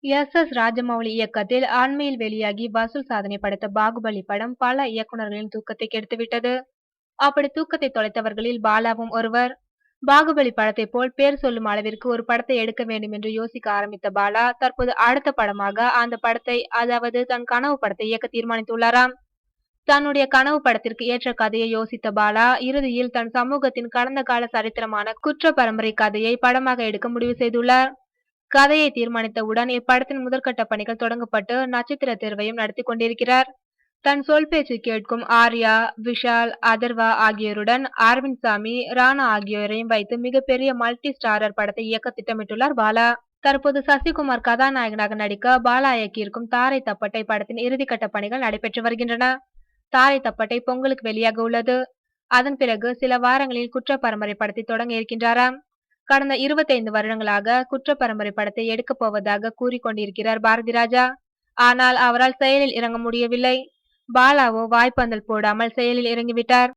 S. Rajamouli இயக்கத்தில் அண்மையில் வெளியாகி வசூல் சாதனை படைத்த பாகுபலி படம் பல இயக்குனர்களின் தூக்கத்தை கெடுத்துவிட்டது. அப்படி தூக்கத்தை தொலைத்தவர்களில் பாலாவும் ஒருவர். பாகுபலி படத்தை போல் பேர் சொல்லும் அளவிற்கு ஒரு படத்தை எடுக்க வேண்டும் என்று யோசிக்க ஆரம்பித்த பாலா தற்போது அடுத்த படமாக அந்த படத்தை, அதாவது தன் கனவு படத்தை இயக்க தீர்மானித்துள்ளாராம். தன்னுடைய கனவு படத்திற்கு ஏற்ற கதையை யோசித்த பாலா இறுதியில் தன் சமூகத்தின் கடந்த கால சரித்திரமான குற்ற பரம்பரை கதையை படமாக எடுக்க முடிவு செய்துள்ளார். கதையை தீர்மானித்தவுடன் இப்படத்தின் முதற்கட்ட பணிகள் தொடங்கப்பட்டு நட்சத்திர தேர்வையும் நடத்தி கொண்டிருக்கிறார். தன் சொல் பேச்சு கேட்கும் ஆர்யா, விஷால், அதர்வா ஆகியோருடன் அரவிந்த் சாமி, ராணா ஆகியோரையும் வைத்து மிகப்பெரிய மல்டி ஸ்டாரர் படத்தை இயக்க திட்டமிட்டுள்ளார் பாலா. தற்போது சசிகுமார் கதாநாயகனாக நடிக்க பாலா இயக்கியிருக்கும் தாரை தப்பட்டை படத்தின் இறுதிக்கட்ட பணிகள் நடைபெற்று வருகின்றன. தாரை தப்பட்டை பொங்கலுக்கு வெளியாக உள்ளது. அதன் பிறகு சில வாரங்களில் குற்ற பரம்பரை படத்தை தொடங்க இருக்கின்றாராம். கடந்த 25 வருடங்களாக குற்ற பரம்பரை படத்தை எடுக்கப் போவதாக கூறிக்கொண்டிருக்கிறார் பாரதி ராஜா. ஆனால் அவரால் செயலில் இறங்க முடியவில்லை. பாலாவோ வாய்ப்பந்தல் போடாமல் செயலில் இறங்கிவிட்டார்.